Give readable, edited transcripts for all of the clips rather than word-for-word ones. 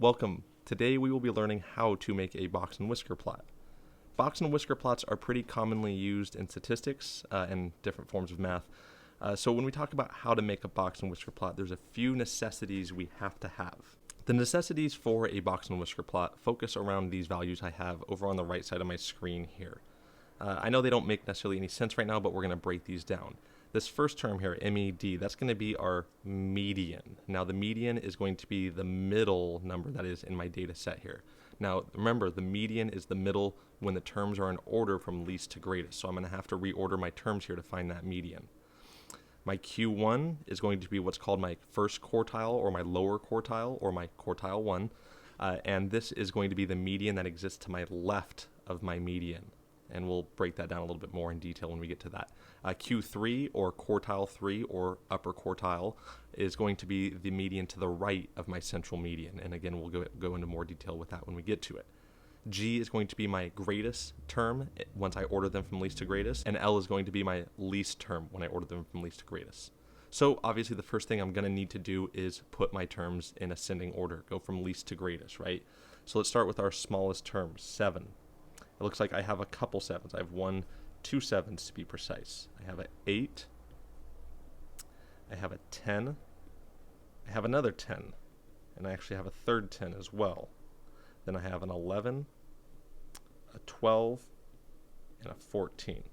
Welcome. Today we will be learning how to make a box and whisker plot. Box and whisker plots are pretty commonly used in statistics and different forms of math. So when we talk about how to make a box and whisker plot, there's a few necessities we have to have. The necessities for a box and whisker plot focus around these values I have over on the right side of my screen here. I know they don't make necessarily any sense right now, but we're going to break these down. This first term here, MED, that's going to be our median. Now the median is going to be the middle number that is in my data set here. Now remember, the median is the middle when the terms are in order from least to greatest. So I'm going to have to reorder my terms here to find that median. My Q1 is going to be what's called my first quartile or my lower quartile or my quartile 1. And this is going to be the median that exists to my left of my median. And we'll break that down a little bit more in detail when we get to that. Q3 or quartile 3 or upper quartile is going to be the median to the right of my central median. And again, we'll go into more detail with that when we get to it. G is going to be my greatest term once I order them from least to greatest, and L is going to be my least term when I order them from least to greatest. So obviously the first thing I'm going to need to do is put my terms in ascending order, go from least to greatest, right? So let's start with our smallest term, 7. It looks like I have a couple 7s. I have 2 7s to be precise. I have an 8. I have a 10. I have another 10. And I actually have a third 10 as well. Then I have an 11, a 12, and a 14.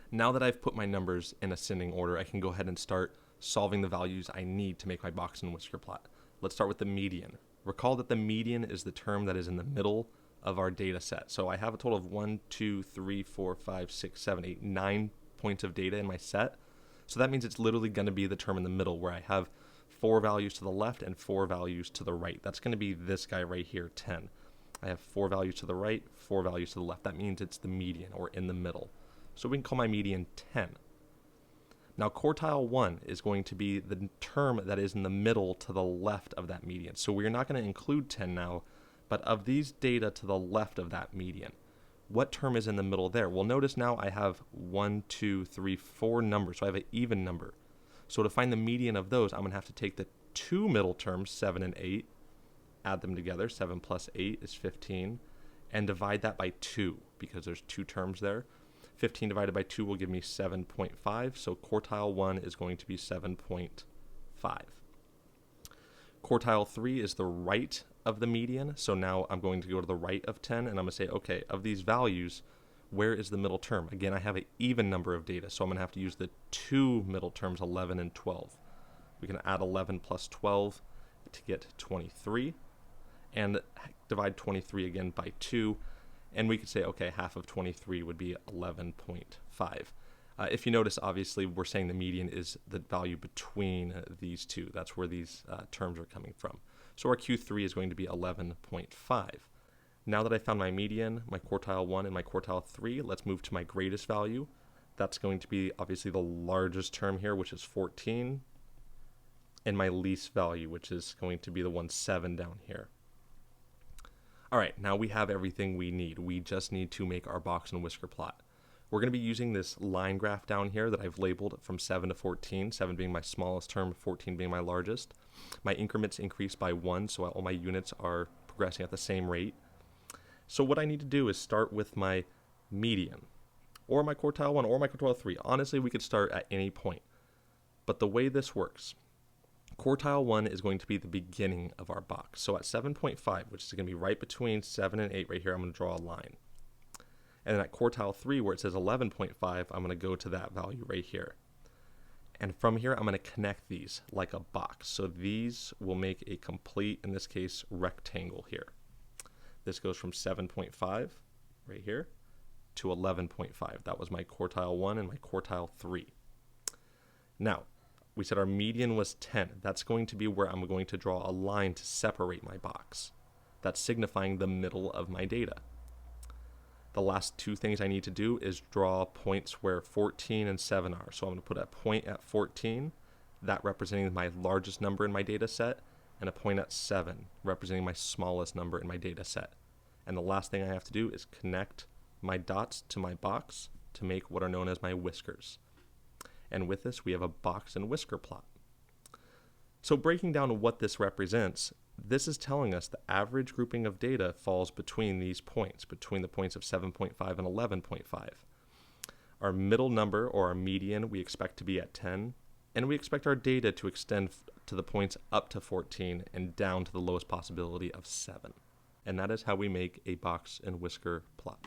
Now that I've put my numbers in ascending order, I can go ahead and start solving the values I need to make my box and whisker plot. Let's start with the median. Recall that the median is the term that is in the middle of our data set. So I have a total of 1, 2, 3, 4, 5, 6, 7, 8, 9 points of data in my set. So that means it's literally going to be the term in the middle where I have 4 values to the left and 4 values to the right. That's going to be this guy right here, 10. I have 4 values to the right, 4 values to the left. That means it's the median or in the middle. So we can call my median 10. Now quartile 1 is going to be the term that is in the middle to the left of that median. So we're not going to include 10 now, but of these data to the left of that median, what term is in the middle there? Well, notice now I have 1, 2, 3, 4 numbers, so I have an even number. So to find the median of those, I'm going to have to take the 2 middle terms, 7 and 8, add them together, 7 plus 8 is 15, and divide that by 2, because there's 2 terms there. 15 divided by 2 will give me 7.5, so quartile 1 is going to be 7.5. Quartile 3 is the right of the median, so now I'm going to go to the right of 10, and I'm going to say, okay, of these values, where is the middle term? Again, I have an even number of data, so I'm going to have to use the 2 middle terms, 11 and 12. We can add 11 plus 12 to get 23, and divide 23 again by 2, and we could say, okay, half of 23 would be 11.5. If you notice, obviously, we're saying the median is the value between these two. That's where these terms are coming from. So our Q3 is going to be 11.5. Now that I found my median, my quartile 1, and my quartile 3, let's move to my greatest value. That's going to be obviously the largest term here, which is 14, and my least value, which is going to be the 7 down here. All right, now we have everything we need. We just need to make our box and whisker plot. We're going to be using this line graph down here that I've labeled from 7 to 14, 7 being my smallest term, 14 being my largest. My increments increase by 1, so all my units are progressing at the same rate. So what I need to do is start with my median, or my quartile 1, or my quartile 3. Honestly, we could start at any point. But the way this works, quartile 1 is going to be the beginning of our box. So at 7.5, which is going to be right between 7 and 8 right here, I'm going to draw a line. And then at quartile 3, where it says 11.5, I'm going to go to that value right here. And from here, I'm going to connect these like a box. So these will make a complete, in this case, rectangle here. This goes from 7.5 right here to 11.5. That was my quartile 1 and my quartile 3. Now, we said our median was 10. That's going to be where I'm going to draw a line to separate my box. That's signifying the middle of my data. The last 2 things I need to do is draw points where 14 and 7 are. So I'm going to put a point at 14, that representing my largest number in my data set, and a point at 7, representing my smallest number in my data set. And the last thing I have to do is connect my dots to my box to make what are known as my whiskers. And with this, we have a box and whisker plot. So breaking down what this represents, This is telling us the average grouping of data falls between these points, between the points of 7.5 and 11.5. Our middle number, or our median, we expect to be at 10, and we expect our data to extend to the points up to 14 and down to the lowest possibility of 7. And that is how we make a box and whisker plot.